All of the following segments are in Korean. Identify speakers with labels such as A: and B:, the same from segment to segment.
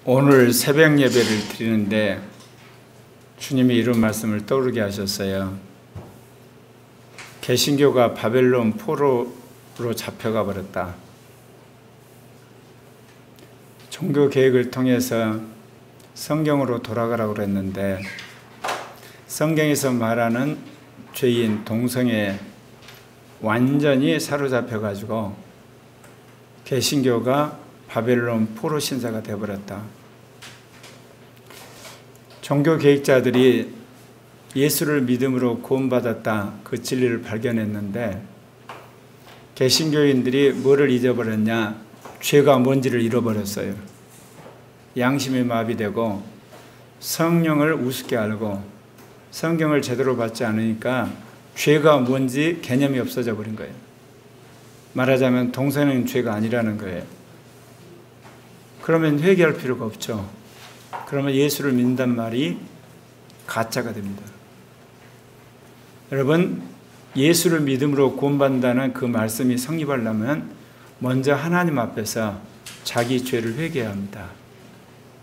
A: 오늘 새벽 예배를 드리는데 주님이 이런 말씀을 떠오르게 하셨어요. 개신교가 바벨론 포로로 잡혀가 버렸다. 종교 개혁을 통해서 성경으로 돌아가라고 그랬는데 성경에서 말하는 죄인 동성애 완전히 사로잡혀 가지고 개신교가 바벨론 포로 신사가 되어버렸다. 종교 개혁자들이 예수를 믿음으로 구원받았다 그 진리를 발견했는데 개신교인들이 뭐를 잊어버렸냐? 죄가 뭔지를 잃어버렸어요. 양심이 마비되고 성령을 우습게 알고 성경을 제대로 받지 않으니까 죄가 뭔지 개념이 없어져 버린 거예요. 말하자면 동성애는 죄가 아니라는 거예요. 그러면 회개할 필요가 없죠. 그러면 예수를 믿는단 말이 가짜가 됩니다. 여러분, 예수를 믿음으로 구원받는다는 그 말씀이 성립하려면 먼저 하나님 앞에서 자기 죄를 회개해야 합니다.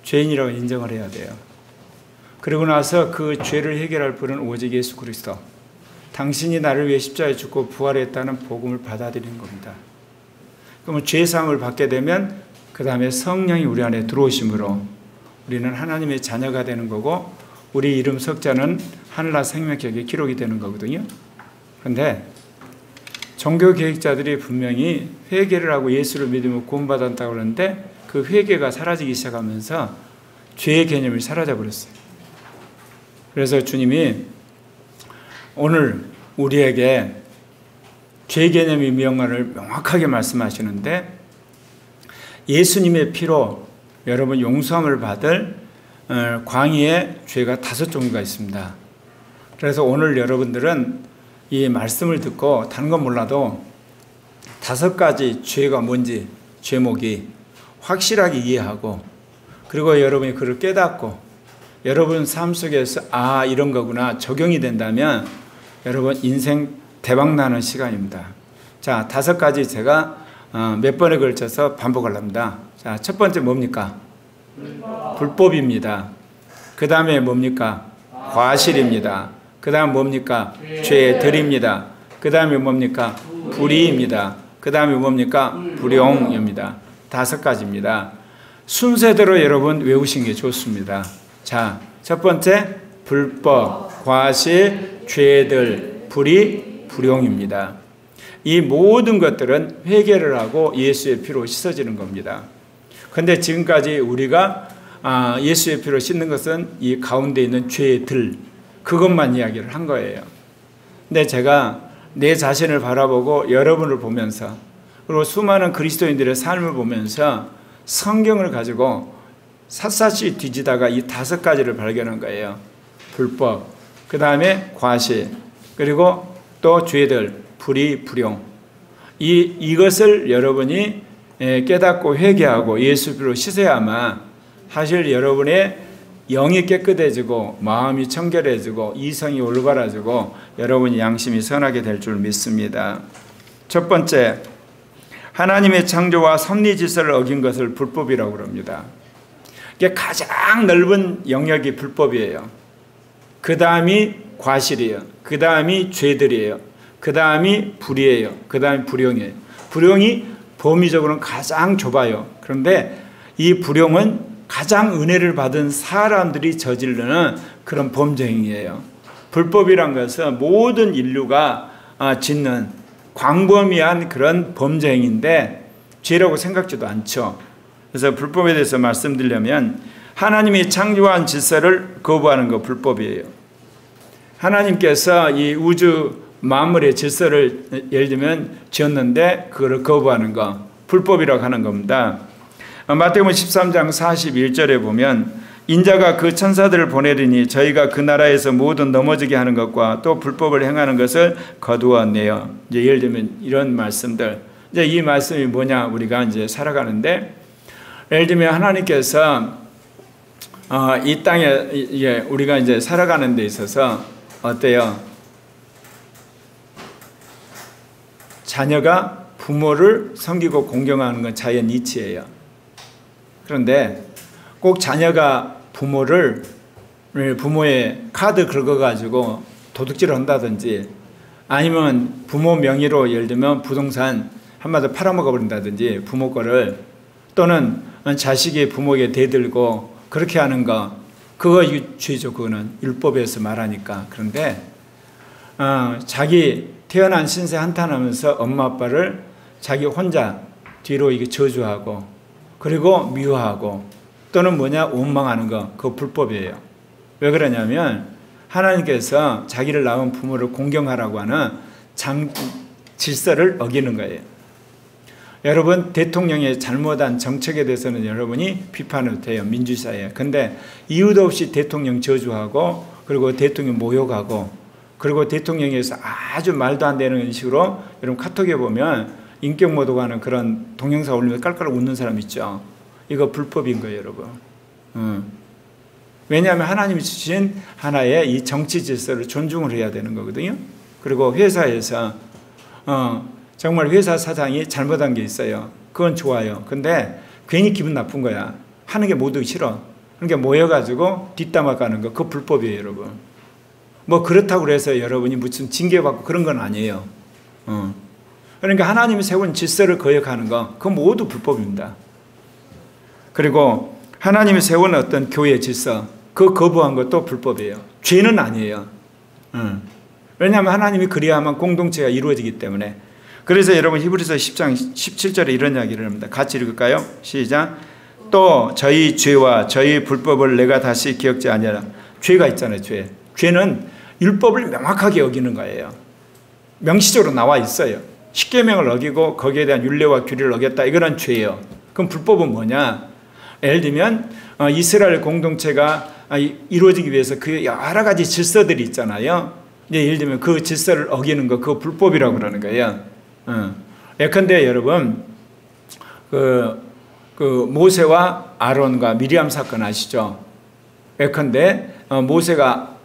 A: 죄인이라고 인정을 해야 돼요. 그리고 나서 그 죄를 해결할 분은 오직 예수 그리스도. 당신이 나를 위해 십자가에 죽고 부활했다는 복음을 받아들이는 겁니다. 그러면 죄사함을 받게 되면 그 다음에 성령이 우리 안에 들어오심으로 우리는 하나님의 자녀가 되는 거고 우리 이름 석자는 하늘나라 생명책에 기록이 되는 거거든요. 그런데 종교 개혁자들이 분명히 회개를 하고 예수를 믿으면 구원받았다고 그러는데 그 회개가 사라지기 시작하면서 죄의 개념이 사라져 버렸어요. 그래서 주님이 오늘 우리에게 죄 개념의 명언을 명확하게 말씀하시는데 예수님의 피로 여러분 용서함을 받을 광의의 죄가 5종류가 있습니다. 그래서 오늘 여러분들은 이 말씀을 듣고 다른 건 몰라도 5가지 죄가 뭔지 죄목이 확실하게 이해하고 그리고 여러분이 그걸 깨닫고 여러분 삶 속에서 아 이런 거구나 적용이 된다면 여러분 인생 대박나는 시간입니다. 자, 5가지 제가 몇 번에 걸쳐서 반복을 합니다. 자, 첫 번째 뭡니까? 불법입니다. 그 다음에 뭡니까? 과실입니다. 그 다음 뭡니까? 죄들입니다. 그 다음에 뭡니까? 불의입니다. 그 다음에 뭡니까? 불용입니다. 5가지입니다. 순서대로 여러분 외우신 게 좋습니다. 자, 첫 번째 불법, 과실, 죄들, 불의, 불용입니다. 이 모든 것들은 회개를 하고 예수의 피로 씻어지는 겁니다. 그런데 지금까지 우리가 예수의 피로 씻는 것은 이 가운데 있는 죄의 들 그것만 이야기를 한 거예요. 근데 제가 내 자신을 바라보고 여러분을 보면서 그리고 수많은 그리스도인들의 삶을 보면서 성경을 가지고 샅샅이 뒤지다가 이 5가지를 발견한 거예요. 불법, 그 다음에 과실, 그리고 또 죄들, 불의, 불용. 이것을 여러분이 깨닫고 회개하고 예수 피로 씻어야만 사실 여러분의 영이 깨끗해지고 마음이 청결해지고 이성이 올바라지고 여러분이 양심이 선하게 될 줄 믿습니다. 첫 번째, 하나님의 창조와 섭리 질서를 어긴 것을 불법이라고 합니다. 이게 가장 넓은 영역이 불법이에요. 그 다음이 과실이에요. 그 다음이 죄들이에요. 그 다음이 불의예요. 그 다음이 불용이에요. 불용이 범위적으로는 가장 좁아요. 그런데 이 불용은 가장 은혜를 받은 사람들이 저지르는 그런 범죄 행위예요. 불법이란 것은 모든 인류가 짓는 광범위한 그런 범죄 행위인데 죄라고 생각지도 않죠. 그래서 불법에 대해서 말씀드리려면 하나님이 창조한 질서를 거부하는 거 불법이에요. 하나님께서 이 우주 만물의 질서를 예를 들면 지었는데 그걸 거부하는 거 불법이라고 하는 겁니다. 마태복음 13장 41절에 보면 인자가 그 천사들을 보내리니 저희가 그 나라에서 모든 넘어지게 하는 것과 또 불법을 행하는 것을 거두어내요. 이제 예를 들면 이런 말씀들. 이제 이 말씀이 뭐냐 우리가 이제 살아가는데 예를 들면 하나님께서 이 땅에 우리가 이제 살아가는 데 있어서 어때요? 자녀가 부모를 섬기고 공경하는 건 자연 이치예요. 그런데 꼭 자녀가 부모의 카드 긁어가지고 도둑질을 한다든지 아니면 부모 명의로 예를 들면 부동산 한마디로 팔아먹어버린다든지 부모 거를, 또는 자식이 부모에게 대들고 그렇게 하는 거, 그거 죄죠. 그거는 율법에서 말하니까. 그런데 자기 태어난 신세 한탄하면서 엄마 아빠를 자기 혼자 뒤로 이게 저주하고 그리고 미워하고 또는 원망하는 거, 그거 불법이에요. 왜 그러냐면 하나님께서 자기를 낳은 부모를 공경하라고 하는 질서를 어기는 거예요. 여러분, 대통령의 잘못한 정책에 대해서는 여러분이 비판해도 돼요. 민주사회에. 근데 이유도 없이 대통령 저주하고 그리고 대통령 모욕하고 그리고 대통령에서 아주 말도 안 되는 식으로, 여러분 카톡에 보면 인격 모독하는 그런 동영상 올리면서 깔깔 웃는 사람 있죠. 이거 불법인 거예요, 여러분. 왜냐하면 하나님이 주신 하나의 이 정치 질서를 존중을 해야 되는 거거든요. 그리고 회사에서 정말 회사 사장이 잘못한 게 있어요. 그건 좋아요. 근데 괜히 기분 나쁜 거야. 하는 게 모두 싫어. 그러니까 모여가지고 뒷담화 가는 거, 그거 불법이에요, 여러분. 뭐 그렇다고 해서 여러분이 무슨 징계받고 그런 건 아니에요. 그러니까 하나님이 세운 질서를 거역하는 거, 그건 모두 불법입니다. 그리고 하나님이 세운 어떤 교회 질서, 그 거부한 것도 불법이에요. 죄는 아니에요. 왜냐하면 하나님이 그리야만 공동체가 이루어지기 때문에. 그래서 여러분 히브리서 10장 17절에 이런 이야기를 합니다. 같이 읽을까요? 시작. 또 저희 죄와 저희 불법을 내가 다시 기억지 아니하라. 죄가 있잖아요. 죄는 율법을 명확하게 어기는 거예요. 명시적으로 나와 있어요. 십계명을 어기고 거기에 대한 율례와 규례를 어겼다. 이거는 죄예요. 그럼 불법은 뭐냐? 예를 들면 이스라엘 공동체가 이루어지기 위해서 그 여러 가지 질서들이 있잖아요. 예를 들면 그 질서를 어기는 거, 그거 불법이라고 그러는 거예요. 예컨대 여러분 그 모세와 아론과 미리암 사건 아시죠? 예컨대 모세가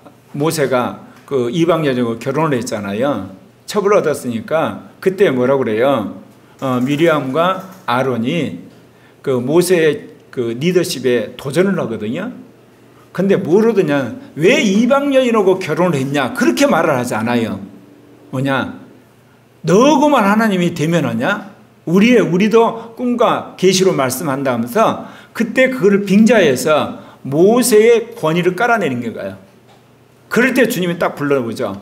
A: 그 이방 여자하고 결혼을 했잖아요. 첩을 얻었으니까 그때 뭐라고 그래요? 미리암과 아론이 그 모세의 그 리더십에 도전을 하거든요. 근데 뭐로드냐? 왜 이방 여인하고 결혼을 했냐? 그렇게 말을 하지 않아요. 뭐냐? 너고만 하나님이 대면하냐? 우리도 꿈과 계시로 말씀한다면서 그때 그거를 빙자해서 모세의 권위를 깔아내린 거예요. 그럴 때 주님이 딱 불러보죠.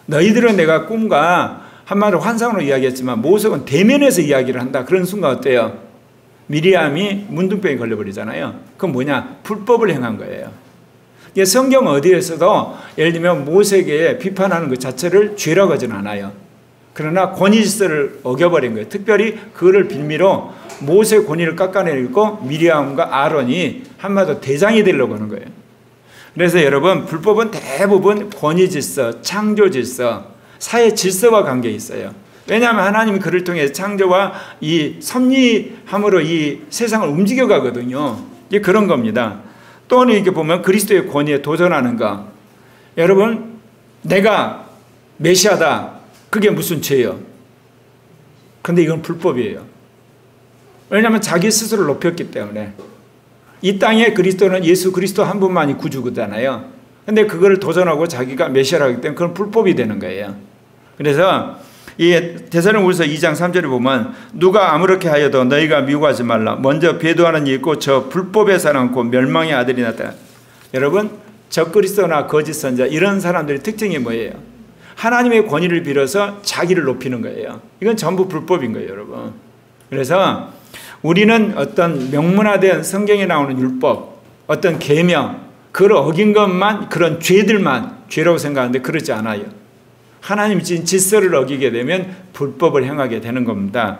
A: 너희들은 내가 꿈과 한마디로 환상으로 이야기했지만 모세는 대면에서 이야기를 한다. 그런 순간 어때요? 미리암이 문둥병에 걸려버리잖아요. 그건 뭐냐? 불법을 행한 거예요. 성경 어디에서도 예를 들면 모세에게 비판하는 것 자체를 죄라고 하지는 않아요. 그러나 권위질서를 어겨버린 거예요. 특별히 그거를 빌미로 모세의 권위를 깎아내리고 미리암과 아론이 한마디로 대장이 되려고 하는 거예요. 그래서 여러분, 불법은 대부분 권위질서, 창조질서, 사회 질서와 관계 있어요. 왜냐하면 하나님이 그를 통해 창조와 이 섭리함으로 이 세상을 움직여 가거든요. 이게 그런 겁니다. 또는 이렇게 보면 그리스도의 권위에 도전하는 거. 여러분, 내가 메시아다. 그게 무슨 죄예요? 근데 이건 불법이에요. 왜냐하면 자기 스스로를 높였기 때문에. 이 땅에 그리스도는 예수 그리스도 한 분만이 구주잖아요. 근데 그거를 도전하고 자기가 메시아라기 때문에 그건 불법이 되는 거예요. 그래서 이 데살로니가후서 2장 3절에 보면 누가 아무렇게 하여도 너희가 미워하지 말라. 먼저 배도하는 이 있고 저 불법의 사람 곧 멸망의 아들이 나타나. 여러분, 적그리스도나 거짓 선자 이런 사람들의 특징이 뭐예요? 하나님의 권위를 빌어서 자기를 높이는 거예요. 이건 전부 불법인 거예요, 여러분. 그래서 우리는 어떤 명문화된 성경에 나오는 율법, 어떤 계명, 그걸 어긴 것만, 그런 죄들만 죄라고 생각하는데 그렇지 않아요. 하나님이 주신 질서를 어기게 되면 불법을 행하게 되는 겁니다.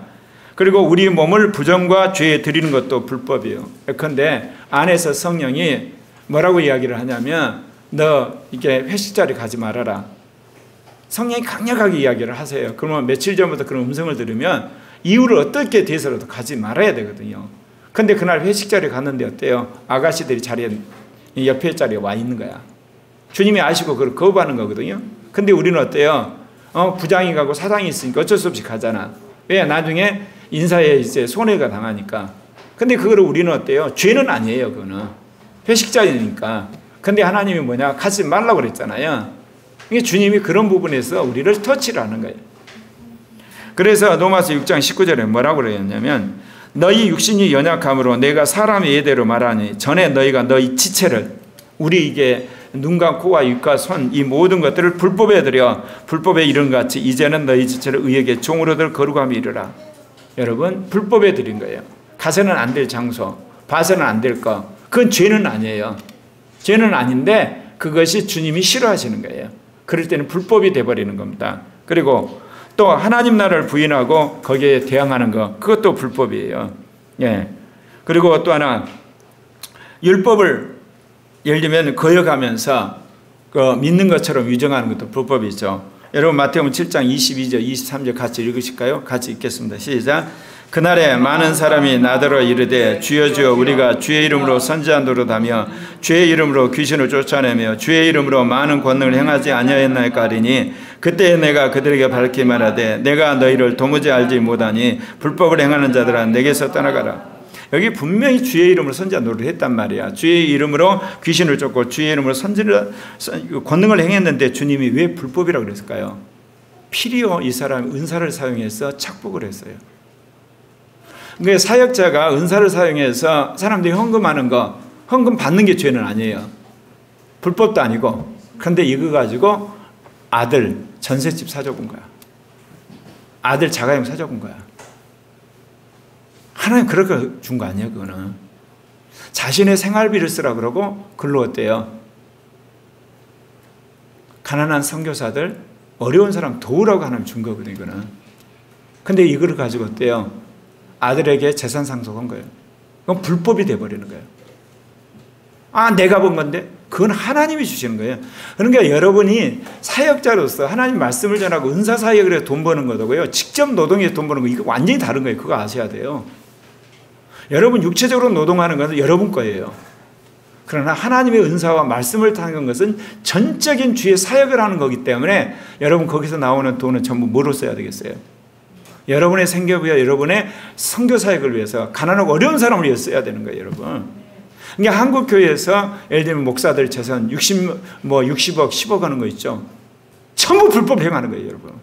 A: 그리고 우리 몸을 부정과 죄에 드리는 것도 불법이에요. 그런데 안에서 성령이 뭐라고 이야기를 하냐면 너 이게 회식 자리 가지 말아라. 성령이 강력하게 이야기를 하세요. 그러면 며칠 전부터 그런 음성을 들으면 이유를 어떻게 대해서라도 가지 말아야 되거든요. 근데 그날 회식 자리에 갔는데 어때요? 아가씨들이 자리에 옆에 자리에 와 있는 거야. 주님이 아시고 그걸 거부하는 거거든요. 근데 우리는 어때요? 부장이 가고 사장이 있으니까 어쩔 수 없이 가잖아. 왜? 나중에 인사에 이제 손해가 당하니까. 근데 그거를 우리는 어때요? 죄는 아니에요. 그거는 회식자이니까. 근데 하나님이 뭐냐? 가지 말라고 그랬잖아요. 이게 주님이 그런 부분에서 우리를 터치를 하는 거예요. 그래서 로마서 6장 19절에 뭐라고 그랬냐면 너희 육신이 연약함으로 내가 사람의 예대로 말하니 전에 너희가 너희 지체를 우리 이게 눈과 코와 입과 손 이 모든 것들을 불법에 드려 불법에 이른 것 같이 이제는 너희 지체를 의에게 종으로들 거룩함이 이르라. 여러분 불법에 드린 거예요. 가서는 안 될 장소, 봐서는 안 될 거. 그건 죄는 아니에요. 죄는 아닌데 그것이 주님이 싫어하시는 거예요. 그럴 때는 불법이 돼버리는 겁니다. 그리고 또 하나님 나라를 부인하고 거기에 대항하는 것, 그것도 불법이에요. 예. 그리고 또 하나 율법을 예를 들면 거역하면서 그 믿는 것처럼 위정하는 것도 불법이죠. 여러분 마태복음 7장 22절 23절 같이 읽으실까요? 같이 읽겠습니다. 시작. 그날에 많은 사람이 나더러 이르되 주여 주여 우리가 주의 이름으로 선지한 노릇하며 주의 이름으로 귀신을 쫓아내며 주의 이름으로 많은 권능을 행하지 아니하였나이까 하리니 그때 내가 그들에게 밝히 말하되 내가 너희를 도무지 알지 못하니 불법을 행하는 자들아 내게서 떠나가라. 여기 분명히 주의 이름으로 선지한 노릇을 했단 말이야. 주의 이름으로 귀신을 쫓고 주의 이름으로 권능을 행했는데 주님이 왜 불법이라고 그랬을까요? 필요 이 사람이 은사를 사용해서 착복을 했어요. 그러니까 사역자가 은사를 사용해서 사람들이 헌금하는 거, 헌금 받는 게 죄는 아니에요. 불법도 아니고. 그런데 이거 가지고 아들 전셋집 사줘본 거야. 아들 자가용 사줘본 거야. 하나님 그렇게 준 거 아니야 그거는. 자신의 생활비를 쓰라 그러고 글로 어때요? 가난한 선교사들, 어려운 사람 도우라고 하나님 준 거거든요 이거는. 근데 이거를 가지고 어때요? 아들에게 재산 상속한 거예요. 그건 불법이 돼버리는 거예요. 아, 내가 본 건데? 그건 하나님이 주시는 거예요. 그러니까 여러분이 사역자로서 하나님 말씀을 전하고 은사 사역을 해서 돈 버는 거고요. 직접 노동해서 돈 버는 거 이거 완전히 다른 거예요. 그거 아셔야 돼요. 여러분 육체적으로 노동하는 것은 여러분 거예요. 그러나 하나님의 은사와 말씀을 타는 것은 전적인 주의 사역을 하는 거기 때문에 여러분 거기서 나오는 돈은 전부 뭐로 써야 되겠어요? 여러분의 생계부와 여러분의 선교 사역을 위해서 가난하고 어려운 사람을 위해서 써야 되는 거예요, 여러분. 그러니까 한국 교회에서 예를 들면 목사들 재산 60억, 10억 하는 거 있죠. 전부 불법 행하는 거예요, 여러분.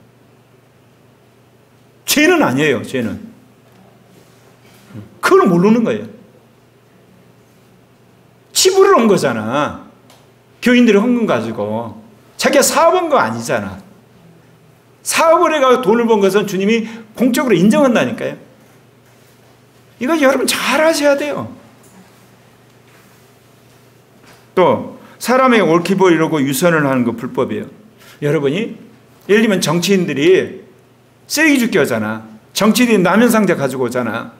A: 죄는 아니에요, 죄는. 그걸 모르는 거예요. 치부를 온 거잖아. 교인들이 헌금 가지고. 자기가 사업한 거 아니잖아. 사업을 해가지고 돈을 번 것은 주님이 공적으로 인정한다니까요. 이거 여러분 잘 하셔야 돼요. 또 사람의 옳게 보이려고 유선을 하는 거 불법이에요. 여러분이 예를 들면 정치인들이 쓰레기 줍기 하잖아. 정치인들이 라면 상자 가지고 오잖아.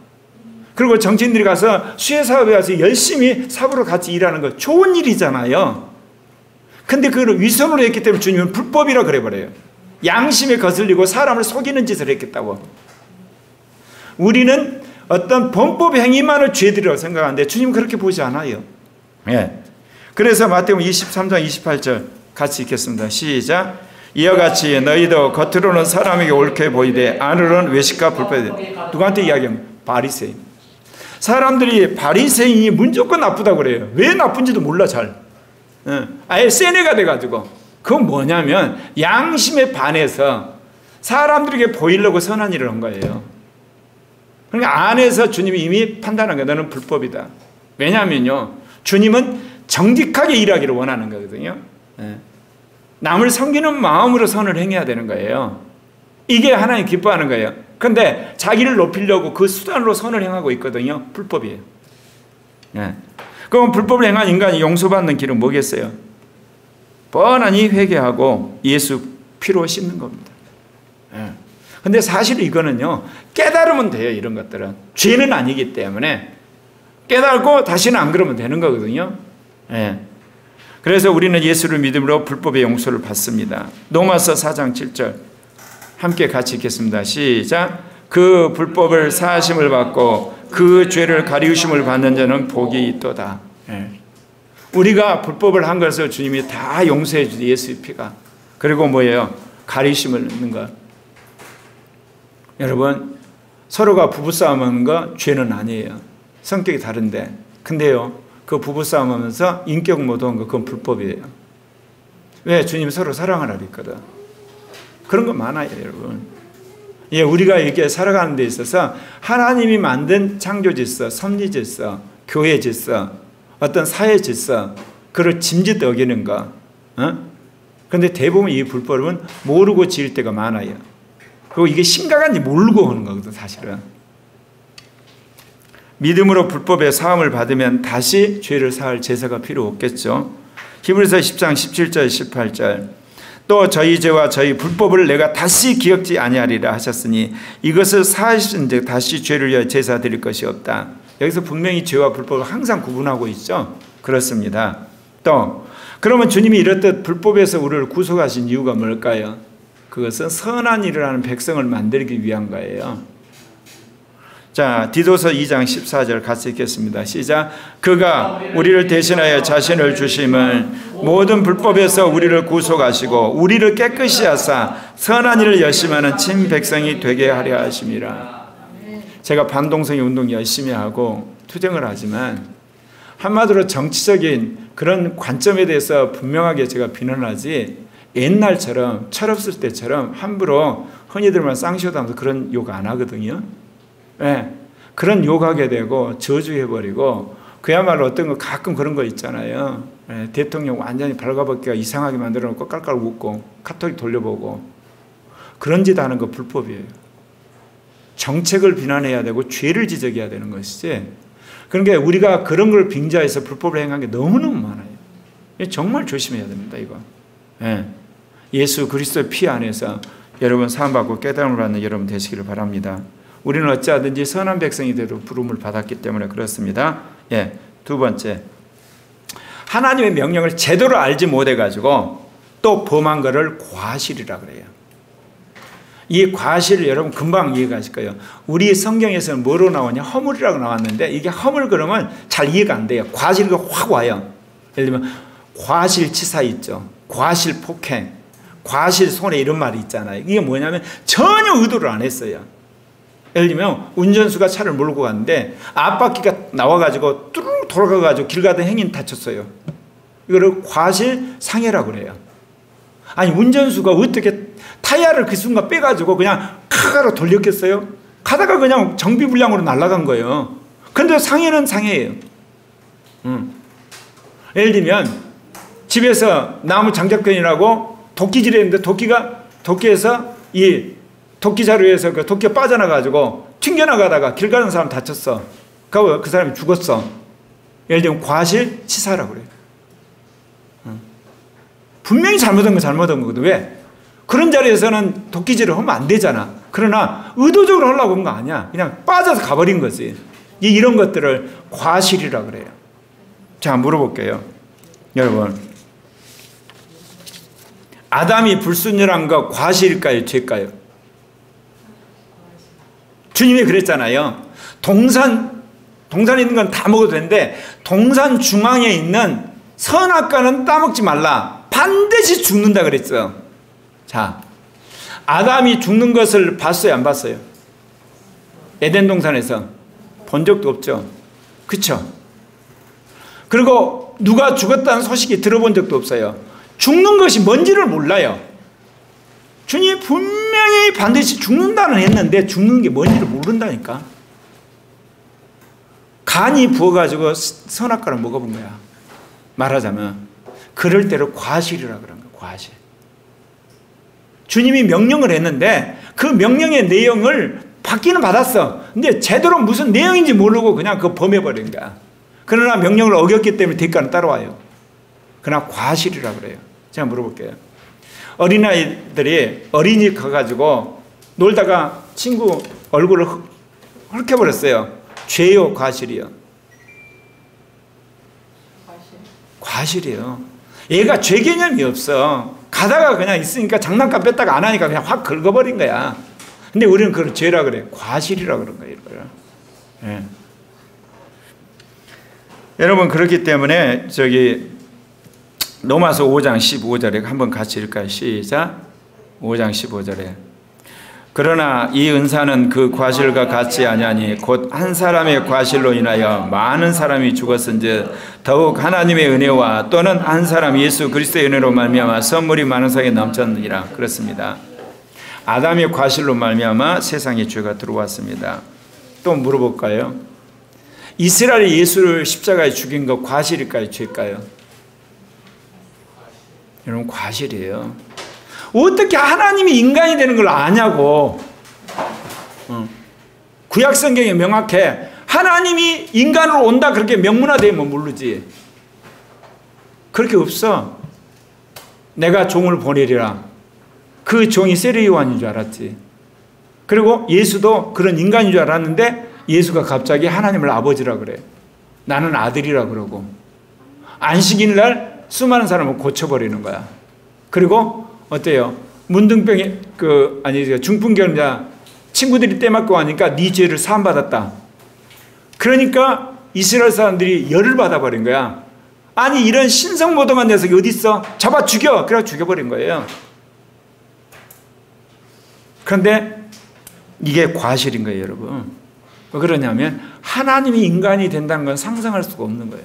A: 그리고 정치인들이 가서 수혜사업에 가서 열심히 사부로 같이 일하는 거 좋은 일이잖아요. 근데 그걸 위선으로 했기 때문에 주님은 불법이라고 그래버려요. 양심에 거슬리고 사람을 속이는 짓을 했겠다고. 우리는 어떤 범법 행위만을 죄들이라고 생각하는데 주님은 그렇게 보지 않아요. 예. 그래서 마태복음 23장 28절 같이 읽겠습니다. 시작. 이와 같이 너희도 겉으로는 사람에게 옳게 보이되 안으로는 외식과 불법이되. 누구한테 이야기하면 바리새인. 사람들이 바리새인이 무조건 나쁘다고 그래요. 왜 나쁜지도 몰라 잘. 아예 세뇌가 돼가지고. 그건 뭐냐면 양심에 반해서 사람들에게 보이려고 선한 일을 한 거예요. 그러니까 안에서 주님이 이미 판단한 거예요. 너는 불법이다. 왜냐하면요. 주님은 정직하게 일하기를 원하는 거거든요. 남을 섬기는 마음으로 선을 행해야 되는 거예요. 이게 하나님 기뻐하는 거예요. 그런데 자기를 높이려고 그 수단으로 선을 행하고 있거든요. 불법이에요. 그럼 불법을 행한 인간이 용서받는 길은 뭐겠어요? 뻔하니 회개하고 예수 피로 씻는 겁니다. 그런데 사실 이거는요. 깨달으면 돼요. 이런 것들은. 죄는 아니기 때문에 깨달고 다시는 안 그러면 되는 거거든요. 그래서 우리는 예수를 믿음으로 불법의 용서를 받습니다. 로마서 4장 7절 함께 같이 읽겠습니다. 시작. 그 불법을 사하심을 받고 그 죄를 가리우심을 받는 자는 복이 있도다. 우리가 불법을 한 것을 주님이 다 용서해 주죠. 예수의 피가. 그리고 뭐예요? 가리심을 넣는 것. 여러분 서로가 부부싸움 하는 거 죄는 아니에요. 성격이 다른데. 근데요, 그 부부싸움 하면서 인격 모독한 거, 그건 불법이에요. 왜? 주님 서로 사랑을 하고 있거든. 그런 거 많아요, 여러분. 예, 우리가 이렇게 살아가는 데 있어서 하나님이 만든 창조 질서, 섭리 질서, 교회 질서, 어떤 사회 질서, 그걸 짐짓 어기는 거. 그런데 대부분 이 불법은 모르고 지을 때가 많아요. 그리고 이게 심각한지 모르고 하는 거거든, 사실은. 믿음으로 불법의 사함을 받으면 다시 죄를 사할 제사가 필요 없겠죠. 히브리서 10장 17절 18절 또 저희 죄와 저희 불법을 내가 다시 기억지 아니하리라 하셨으니 이것을 사하신즉 다시 죄를 위하여 제사 드릴 것이 없다. 여기서 분명히 죄와 불법을 항상 구분하고 있죠. 그렇습니다. 또 그러면 주님이 이렇듯 불법에서 우리를 구속하신 이유가 뭘까요? 그것은 선한 일을 하는 백성을 만들기 위한 거예요. 자, 디도서 2장 14절 같이 읽겠습니다. 시작. 그가 우리를 대신하여 자신을 주심을 모든 불법에서 우리를 구속하시고 우리를 깨끗이 하사 선한 일을 열심히 하는 친 백성이 되게 하려 하심이라. 제가 반동성애 운동 열심히 하고 투쟁을 하지만 한마디로 정치적인 그런 관점에 대해서 분명하게 제가 비난하지 옛날처럼 철없을 때처럼 함부로 흔히들만 쌍시오다면서 그런 욕 안 하거든요. 네, 그런 욕하게 되고 저주해버리고 그야말로 어떤 거 가끔 그런 거 있잖아요. 네, 대통령 완전히 발가벗기가 이상하게 만들어놓고 깔깔 웃고 카톡 돌려보고 그런 짓 하는 거 불법이에요. 정책을 비난해야 되고 죄를 지적해야 되는 것이지. 그러니까 우리가 그런 걸 빙자해서 불법을 행한 게 너무너무 많아요. 정말 조심해야 됩니다, 이거. 네. 예수 그리스도의 피 안에서 여러분 사함받고 깨달음을 받는 여러분 되시기를 바랍니다. 우리는 어찌하든지 선한 백성이 되도록 부름을 받았기 때문에 그렇습니다. 예, 두 번째, 하나님의 명령을 제대로 알지 못해가지고 또 범한 것을 과실이라 그래요. 이 과실을 여러분 금방 이해가실 거예요. 우리 성경에서는 뭐로 나오냐? 허물이라고 나왔는데 이게 허물 그러면 잘 이해가 안 돼요. 과실이 확 와요. 예를 들면 과실치사 있죠. 과실폭행, 과실손해 이런 말이 있잖아요. 이게 뭐냐면 전혀 의도를 안 했어요. 예를 들면 운전수가 차를 몰고 갔는데 앞바퀴가 나와가지고 뚜루룩 돌아가가지고 길 가던 행인 다쳤어요. 이거를 과실상해라고 그래요. 아니 운전수가 어떻게 타이어를 그 순간 빼가지고 그냥 카가로 돌렸겠어요? 가다가 그냥 정비불량으로 날아간 거예요. 그런데 상해는 상해예요. 예를 들면 집에서 나무 장작견이라고 도끼질을 했는데 도끼에서 이 도끼자루에서 그 도끼가 빠져나가지고 튕겨나가다가 길 가는 사람 다쳤어. 그 사람이 죽었어. 예를 들면 과실치사라고 그래요. 분명히 잘못한 건 잘못한 거거든. 왜? 그런 자리에서는 도끼질을 하면 안 되잖아. 그러나 의도적으로 하려고 한 거 아니야. 그냥 빠져서 가버린 거지. 이런 것들을 과실이라고 그래요. 자, 물어볼게요. 여러분, 아담이 불순종한 거 과실일까요? 죄일까요? 주님이 그랬잖아요. 동산에 있는 건 다 먹어도 되는데 동산 중앙에 있는 선악과는 따먹지 말라. 반드시 죽는다 그랬어요. 자, 아담이 죽는 것을 봤어요? 안 봤어요? 에덴 동산에서 본 적도 없죠. 그렇죠? 그리고 누가 죽었다는 소식이 들어본 적도 없어요. 죽는 것이 뭔지를 몰라요. 주님이 분명히 반드시 죽는다는 했는데 죽는 게 뭔지를 모른다니까. 간이 부어가지고 선악과를 먹어본 거야. 말하자면 그럴 때를 과실이라고 그런 거야. 과실. 주님이 명령을 했는데 그 명령의 내용을 받기는 받았어. 근데 제대로 무슨 내용인지 모르고 그냥 그거 범해버린 거야. 그러나 명령을 어겼기 때문에 대가는 따라와요. 그러나 과실이라고 그래요. 제가 물어볼게요. 어린아이들이 어린이집 가가지고 놀다가 친구 얼굴을 헐켜버렸어요. 죄요, 과실이요? 과실이에요. 얘가 죄 개념이 없어. 가다가 그냥 있으니까 장난감 뺐다가 안 하니까 그냥 확 긁어버린 거야. 근데 우리는 그걸 죄라 그래. 과실이라 그런 거예요. 예. 여러분, 그렇기 때문에 로마서 5장 15절에 한번 같이 읽을까요? 시작. 5장 15절에 그러나 이 은사는 그 과실과 같지 아니하니 곧 한 사람의 과실로 인하여 많은 사람이 죽었은즉 더욱 하나님의 은혜와 또는 한 사람 예수 그리스도의 은혜로 말미암아 선물이 많은 사람에게 넘쳤느니라. 그렇습니다. 아담의 과실로 말미암아 세상에 죄가 들어왔습니다. 또 물어볼까요? 이스라엘이 예수를 십자가에 죽인 거 과실일까요? 죄일까요? 여러분, 과실이에요. 어떻게 하나님이 인간이 되는 걸 아냐고. 구약 성경에 명확해. 하나님이 인간으로 온다 그렇게 명문화되면 모르지. 그렇게 없어. 내가 종을 보내리라. 그 종이 세례 요한인 줄 알았지. 그리고 예수도 그런 인간인 줄 알았는데 예수가 갑자기 하나님을 아버지라 그래. 나는 아들이라 그러고. 안식일 날 수많은 사람을 고쳐버리는 거야. 그리고 어때요? 문둥병이 중풍병자 친구들이 떼맞고 하니까 네 죄를 사함받았다. 그러니까 이스라엘 사람들이 열을 받아버린 거야. 아니 이런 신성모독한 녀석이 어디 있어? 잡아 죽여. 그래서 죽여버린 거예요. 그런데 이게 과실인 거예요, 여러분. 왜 그러냐면 하나님이 인간이 된다는 건 상상할 수가 없는 거예요.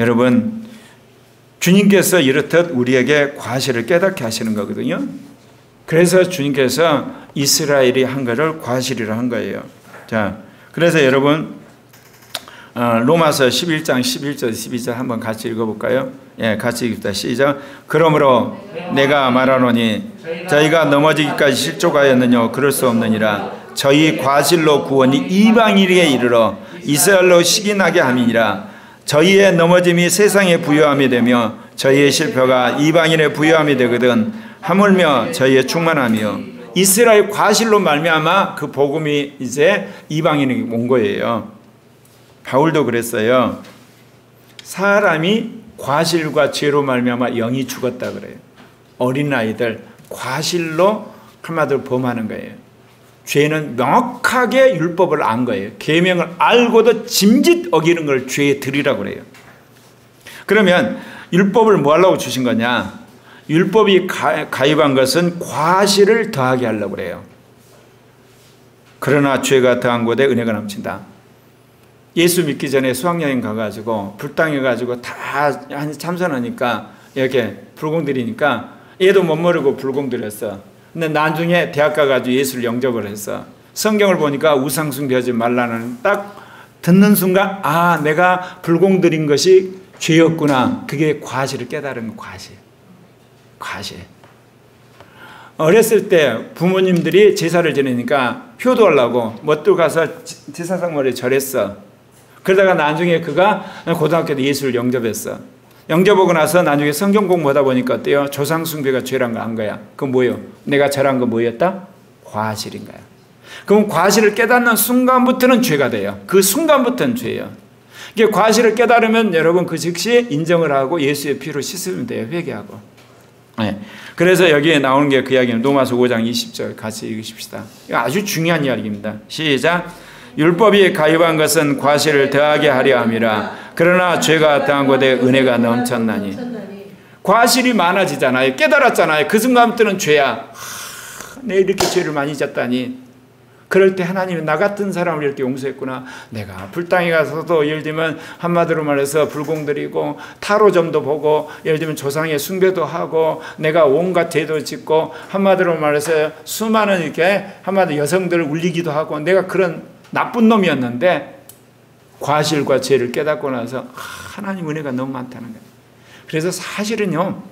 A: 여러분, 주님께서 이렇듯 우리에게 과실을 깨닫게 하시는 거거든요. 그래서 주님께서 이스라엘이 한 것을 과실이라 한 거예요. 자, 그래서 여러분 로마서 11장 11절 12절 한번 같이 읽어볼까요? 예, 같이 읽읍시다. 시작. 그러므로 내가 말하노니 저희가 넘어지기까지 실족하였느냐? 그럴 수 없느니라. 저희 과실로 구원이 이방인에게 이르러 이스라엘로 시기나게 함이니라. 저희의 넘어짐이 세상에 부요함이 되며 저희의 실패가 이방인의 부요함이 되거든 하물며 저희의 충만함이요. 이스라엘 과실로 말미암아 그 복음이 이제 이방인에게 온 거예요. 바울도 그랬어요. 사람이 과실과 죄로 말미암아 영이 죽었다 그래요. 어린아이들 과실로 한마디로 범하는 거예요. 죄는 명확하게 율법을 안 거예요. 계명을 알고도 짐짓 어기는 걸 죄에 들이라고 그래요. 그러면 율법을 뭐 하려고 주신 거냐? 율법이 가입한 것은 과실을 더하게 하려고 그래요. 그러나 죄가 더한 곳에 은혜가 넘친다. 예수 믿기 전에 수학여행 가가지고 불당해가지고 다 참선하니까 이렇게 불공 들이니까 얘도 못 모르고 불공 들였어. 근데 나중에 대학 가가지고 예수를 영접을 했어. 성경을 보니까 우상 숭배하지 말라는 딱 듣는 순간 아, 내가 불공 들인 것이 죄였구나. 그게 과실을 깨달은 과실. 어렸을 때 부모님들이 제사를 지내니까 효도하려고 멋들 가서 제사상머리에 절했어. 그러다가 나중에 그가 고등학교 때 예수를 영접했어. 영접하고 나서 나중에 성경 공부하다 보니까 어때요? 조상 숭배가 죄란 거 안 거야. 그건 뭐예요? 내가 절한 거 뭐였다? 과실인 거야. 그럼 과실을 깨닫는 순간부터는 죄가 돼요. 그 순간부터는 죄예요. 이게 과실을 깨달으면 여러분 그 즉시 인정을 하고 예수의 피로 씻으면 돼요. 회개하고. 네. 그래서 여기에 나오는 게 그 이야기는 로마서 5장 20절 같이 읽으십시다. 이거 아주 중요한 이야기입니다. 시작. 율법이 가입한 것은 과실을 더하게 하려 함이라. 그러나 죄가 더한 곳에 은혜가 넘쳤나니. 과실이 많아지잖아요. 깨달았잖아요. 그 순간부터는 죄야. 내가 이렇게 죄를 많이 졌다니. 그럴 때 하나님이 나 같은 사람을 이렇게 용서했구나. 내가 불당에 가서도 예를 들면 한마디로 말해서 불공들이고 타로점도 보고 예를 들면 조상의 숭배도 하고 내가 온갖 죄도 짓고 한마디로 말해서 수많은 이렇게 한마디 여성들을 울리기도 하고 내가 그런 나쁜 놈이었는데 과실과 죄를 깨닫고 나서 하나님 은혜가 너무 많다는 거예요. 그래서 사실은요,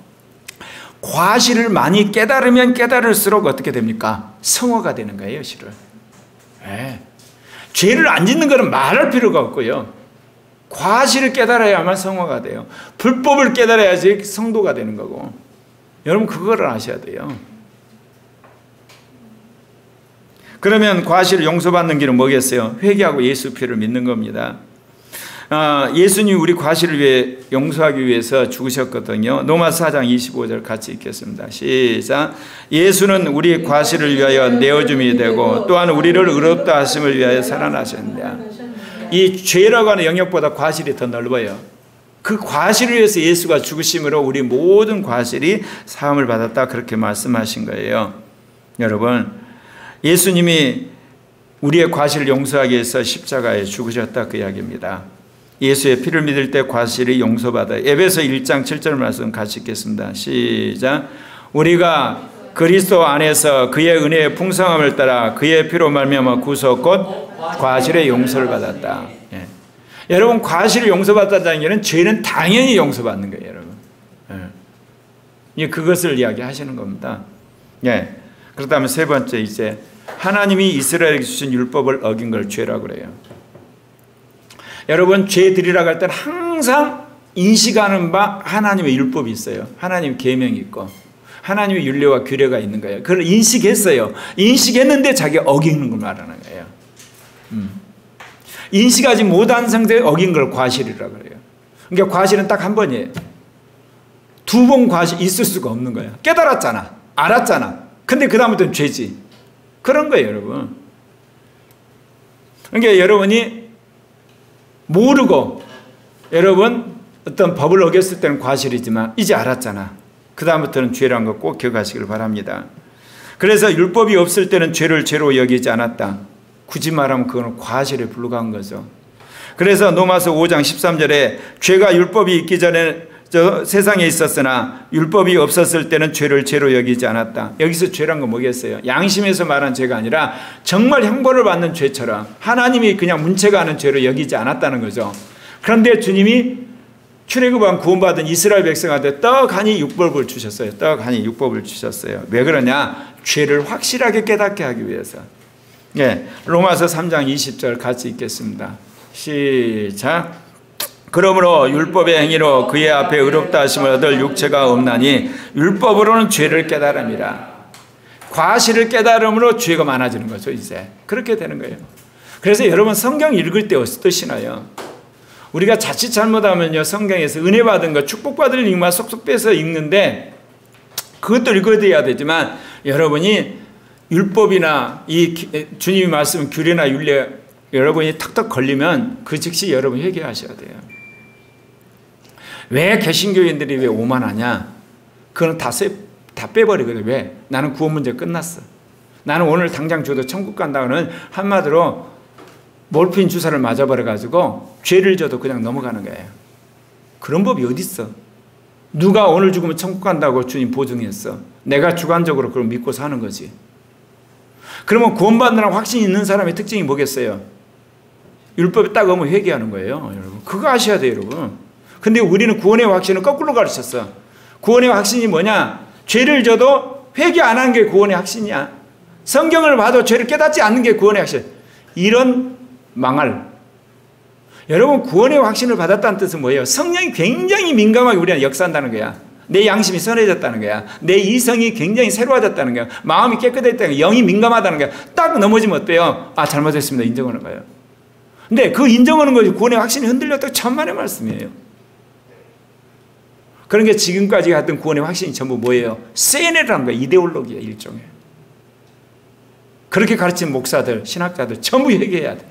A: 과실을 많이 깨달으면 깨달을수록 어떻게 됩니까? 성화가 되는 거예요, 실은. 네. 죄를 안 짓는 거는 말할 필요가 없고요. 과실을 깨달아야만 성화가 돼요. 불법을 깨달아야지 성도가 되는 거고. 여러분 그거를 아셔야 돼요. 그러면 과실을 용서받는 길은 뭐겠어요? 회개하고 예수 피를 믿는 겁니다. 예수님이 우리 과실을 위해 용서하기 위해서 죽으셨거든요. 로마서 4장 25절 같이 읽겠습니다. 시작. 예수는 우리 과실을 위하여 내어줌이 되고 또한 우리를 의롭다 하심을 위하여 살아나셨느냐. 이 죄라고 하는 영역보다 과실이 더 넓어요. 그 과실을 위해서 예수가 죽으심으로 우리 모든 과실이 사함을 받았다, 그렇게 말씀하신 거예요. 여러분, 예수님이 우리의 과실을 용서하기 위해서 십자가에 죽으셨다, 그 이야기입니다. 예수의 피를 믿을 때 과실이 용서받아. 에베소 1장 7절 말씀 같이 읽겠습니다. 시작. 우리가 그리스도 안에서 그의 은혜의 풍성함을 따라 그의 피로 말미암아 구속 곧 과실의 용서를 받았다. 예. 여러분, 과실을 용서받았다는 얘기는 죄는 당연히 용서받는 거예요, 여러분. 예. 그것을 이야기하시는 겁니다. 예. 그렇다면 세 번째, 이제 하나님이 이스라엘에게 주신 율법을 어긴 걸 죄라고 그래요. 여러분, 죄들이라고 할 때는 항상 인식하는 바 하나님의 율법이 있어요. 하나님의 계명이 있고 하나님의 율례와 규례가 있는 거예요. 그걸 인식했어요. 인식했는데 자기가 어기는 걸 말하는 거예요. 인식하지 못한 상태에 어긴 걸 과실이라고 그래요. 그러니까 과실은 딱 한 번이에요. 두 번 과실 있을 수가 없는 거예요. 깨달았잖아. 알았잖아. 근데 그 다음부터는 죄지. 그런 거예요, 여러분. 그러니까 여러분이 모르고 여러분 어떤 법을 어겼을 때는 과실이지만 이제 알았잖아. 그 다음부터는 죄라는 거 꼭 기억하시길 바랍니다. 그래서 율법이 없을 때는 죄를 죄로 여기지 않았다. 굳이 말하면 그거는 과실에 불과한 거죠. 그래서 로마서 5장 13절에 죄가 율법이 있기 전에 세상에 있었으나 율법이 없었을 때는 죄를 죄로 여기지 않았다. 여기서 죄란 건 뭐겠어요? 양심에서 말한 죄가 아니라 정말 형벌을 받는 죄처럼 하나님이 그냥 문체가 하는 죄로 여기지 않았다는 거죠. 그런데 주님이 출애굽한 구원받은 이스라엘 백성한테 떡하니 율법을 주셨어요. 떡하니 율법을 주셨어요. 왜 그러냐? 죄를 확실하게 깨닫게 하기 위해서. 예, 로마서 3장 20절 같이 읽겠습니다. 시작. 그러므로 율법의 행위로 그의 앞에 의롭다 하심을 얻을 육체가 없나니 율법으로는 죄를 깨달음이라. 과실을 깨달음으로 죄가 많아지는 거죠, 이제. 그렇게 되는 거예요. 그래서 여러분, 성경 읽을 때 어떠시나요? 우리가 자칫 잘못하면요, 성경에서 은혜 받은 거, 축복받을 일만 쏙쏙 빼서 읽는데 그것도 읽어야 되지만 여러분이 율법이나 이 주님이 말씀 규례나 율례 여러분이 턱턱 걸리면 그 즉시 여러분 회개하셔야 돼요. 왜 개신교인들이 왜 오만하냐? 그건 다 빼버리거든요. 왜? 나는 구원 문제 끝났어. 나는 오늘 당장 죽어도 천국 간다고는 한마디로 몰핀 주사를 맞아버려가지고 죄를 져도 그냥 넘어가는 거예요. 그런 법이 어디 있어? 누가 오늘 죽으면 천국 간다고 주님 보증했어? 내가 주관적으로 그걸 믿고 사는 거지. 그러면 구원받느라고 확신이 있는 사람의 특징이 뭐겠어요? 율법에 딱 오면 회개하는 거예요, 여러분. 그거 아셔야 돼요, 여러분. 근데 우리는 구원의 확신을 거꾸로 가르쳤어. 구원의 확신이 뭐냐? 죄를 져도 회개 안 한 게 구원의 확신이야. 성경을 봐도 죄를 깨닫지 않는 게 구원의 확신. 이런 망할. 여러분, 구원의 확신을 받았다는 뜻은 뭐예요? 성령이 굉장히 민감하게 우리가 역사한다는 거야. 내 양심이 선해졌다는 거야. 내 이성이 굉장히 새로워졌다는 거야. 마음이 깨끗해졌다는 거야. 영이 민감하다는 거야. 딱 넘어지면 어때요? 아, 잘못했습니다. 인정하는 거예요. 근데 그 인정하는 거지 구원의 확신이 흔들렸다고 천만의 말씀이에요. 그런 게 지금까지 갔던 구원의 확신이 전부 뭐예요? 세뇌라는 거예요. 이데올로기야, 일종의. 그렇게 가르친 목사들, 신학자들 전부 회개해야 돼.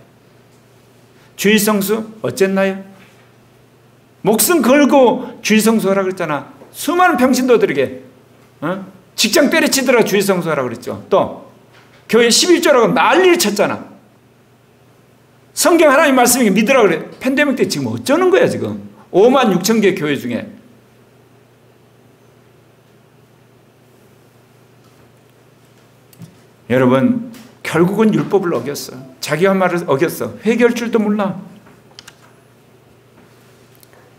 A: 주일성수 어쨌나요? 목숨 걸고 주일성수하라고 그랬잖아. 수많은 평신도들에게 직장 때려치더라도 주일성수하라고 그랬죠. 또 교회 11조라고 난리를 쳤잖아. 성경 하나님 말씀이 믿으라고 그래. 팬데믹 때 지금 어쩌는 거야 지금. 5만 6천 개 교회 중에. 여러분, 결국은 율법을 어겼어. 자기가 말을 어겼어. 회개할 줄도 몰라.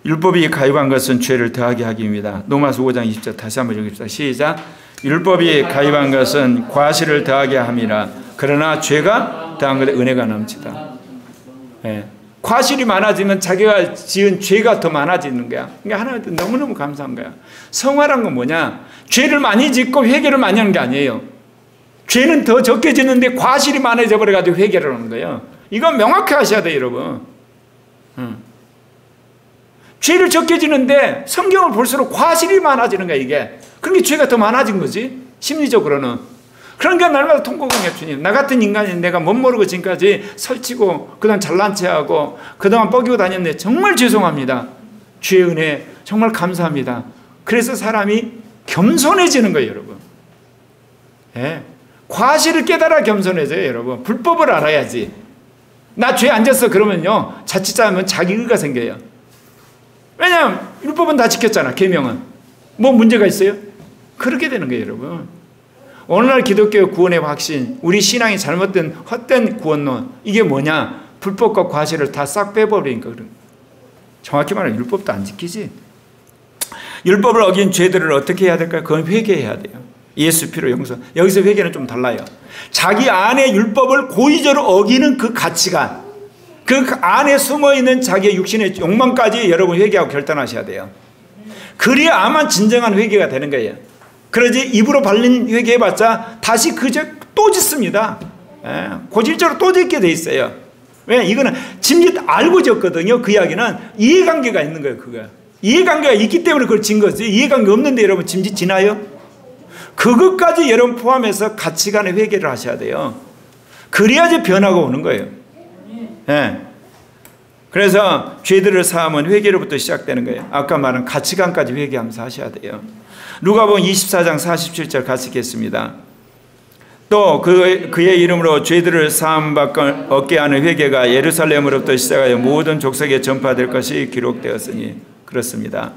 A: 율법이 가입한 것은 죄를 더하게 하기 위함이다. 로마서 5장 20절 다시 한번 읽읍시다. 시작. 율법이 가입한 것은 과실을 더하게 함이라. 그러나 죄가 더한 것에 은혜가 넘치다. 네. 과실이 많아지면 자기가 지은 죄가 더 많아지는 거야. 그러니까 하나님한테 너무너무 감사한 거야. 성화란 건 뭐냐? 죄를 많이 짓고 회개를 많이 하는 게 아니에요. 죄는 더 적게 짓는데 과실이 많아져 버려가지고 회개를 하는 거예요. 이건 명확히 하셔야 돼요, 여러분. 죄를 적게 짓는데 성경을 볼수록 과실이 많아지는 거야, 이게. 그러니까 죄가 더 많아진 거지, 심리적으로는. 그러니까 날마다 통곡하냐, 주님. 나 같은 인간이 내가 못 모르고 지금까지 설치고, 그다음 잘난 체하고, 그동안 뻐기고 다녔는데 정말 죄송합니다. 주의 은혜 정말 감사합니다. 그래서 사람이 겸손해지는 거예요, 여러분. 예. 과실을 깨달아 겸손해져요, 여러분. 불법을 알아야지. 나 죄 안 졌어 그러면요, 자칫하면 자기 의가 생겨요. 왜냐하면 율법은 다 지켰잖아. 계명은 뭐 문제가 있어요? 그렇게 되는 거예요, 여러분. 오늘날 기독교 구원의 확신, 우리 신앙이 잘못된 헛된 구원론, 이게 뭐냐? 불법과 과실을 다 싹 빼버리니까 그런. 정확히 말하면 율법도 안 지키지. 율법을 어긴 죄들을 어떻게 해야 될까요? 그건 회개해야 돼요. 예수 피로 용서. 여기서 회개는 좀 달라요. 자기 안에 율법을 고의적으로 어기는 그 가치관, 그 안에 숨어있는 자기의 육신의 욕망까지 여러분 회개하고 결단하셔야 돼요. 그래야만 진정한 회개가 되는 거예요. 그러지 입으로 발린 회개해봤자 다시 그 죄 또 짓습니다. 예, 고질적으로 또 짓게 돼 있어요. 왜? 이거는 짐짓 알고 졌거든요. 그 이야기는 이해관계가 있는 거예요. 그거 이해관계가 있기 때문에 그걸 진 거지. 이해관계 없는데 여러분 짐짓 지나요? 그것까지 여러분 포함해서 가치관의 회개를 하셔야 돼요. 그래야지 변화가 오는 거예요. 예. 그래서 죄들을 사함은 회개로부터 시작되는 거예요. 아까 말한 가치관까지 회개하면서 하셔야 돼요. 누가복음 24장 47절 같이 읽겠습니다. 또 그의 이름으로 죄들을 사함 얻게 하는 회개가 예루살렘으로부터 시작하여 모든 족속에 전파될 것이 기록되었으니 그렇습니다.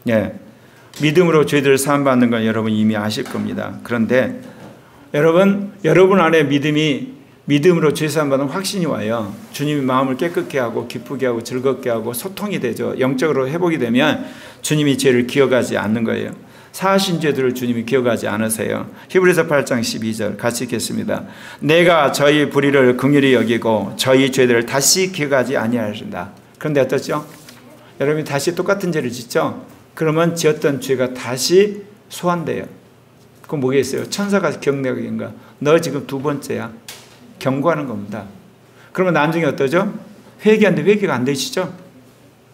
A: 예. 믿음으로 죄들을 사함받는 건 여러분 이미 아실 겁니다. 그런데 여러분 안에 믿음으로 죄 사함받는 확신이 와요. 주님이 마음을 깨끗게 하고 기쁘게 하고 즐겁게 하고 소통이 되죠. 영적으로 회복이 되면 주님이 죄를 기억하지 않는 거예요. 사하신 죄들을 주님이 기억하지 않으세요. 히브리서 8장 12절 같이 읽겠습니다. 내가 저희 불의를 긍휼히 여기고 저희 죄들을 다시 기억하지 아니하신다. 그런데 어떻죠? 여러분이 다시 똑같은 죄를 짓죠? 그러면 지었던 죄가 다시 소환돼요. 그건 뭐겠어요? 천사가 경고하기인가? 너 지금 두 번째야. 경고하는 겁니다. 그러면 나중에 어떠죠? 회개하는데 회개가 안 되시죠?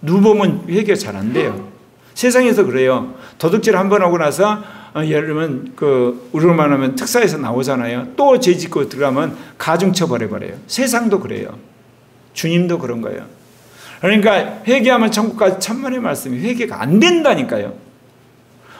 A: 누보면 회개가 잘 안 돼요. 세상에서 그래요. 도둑질 한 번 하고 나서 여러분 우리로 말하면 특사에서 나오잖아요. 또 죄 짓고 들어가면 가중처 버려버려요. 세상도 그래요. 주님도 그런 거예요. 그러니까 회개하면 천국까지 천만의 말씀이 회개가 안 된다니까요.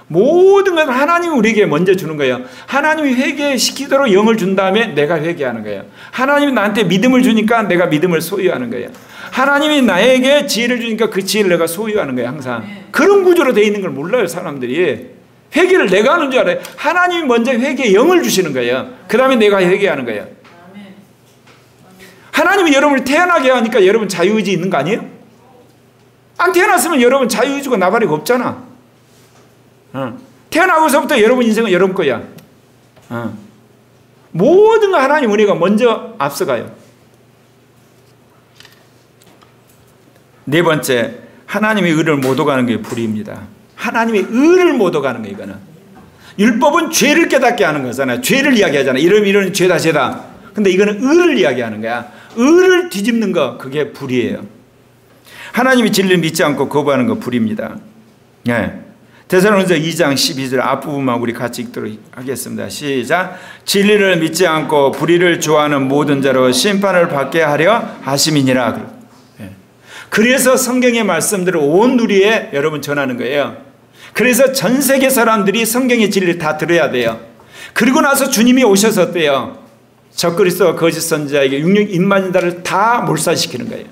A: 모든 건 하나님이 우리에게 먼저 주는 거예요. 하나님이 회개시키도록 영을 준 다음에 내가 회개하는 거예요. 하나님이 나한테 믿음을 주니까 내가 믿음을 소유하는 거예요. 하나님이 나에게 지혜를 주니까 그 지혜를 내가 소유하는 거예요. 항상 그런 구조로 되어 있는 걸 몰라요. 사람들이 회개를 내가 하는 줄 알아요. 하나님이 먼저 회개의 영을 주시는 거예요. 그 다음에 내가 회개하는 거예요. 하나님이 여러분을 태어나게 하니까 여러분 자유의지 있는 거 아니에요? 안 태어났으면 여러분 자유의지고 나발이가 없잖아. 태어나고서부터 여러분 인생은 여러분 거야. 모든 거 하나님 은혜가 먼저 앞서가요. 네 번째, 하나님의 의를 못 오가는 게 불의입니다. 하나님의 의를 못 오가는 거 이거는. 율법은 죄를 깨닫게 하는 거잖아요. 죄를 이야기하잖아요. 이런 죄다. 근데 이거는 의를 이야기하는 거야. 의를 뒤집는 거, 그게 불의예요. 하나님이 진리를 믿지 않고 거부하는 거 불의입니다. 예. 데살로니가서 2장 12절 앞부분만 우리 같이 읽도록 하겠습니다. 시작. 진리를 믿지 않고 불의를 좋아하는 모든 자로 심판을 받게 하려 하심이니라. 그래서 성경의 말씀들을 온 누리에 여러분 전하는 거예요. 그래서 전 세계 사람들이 성경의 진리를 다 들어야 돼요. 그리고 나서 주님이 오셔서 어때요? 적그리스도와 거짓 선지자에게 육육 인만인다를 다 몰살시키는 거예요.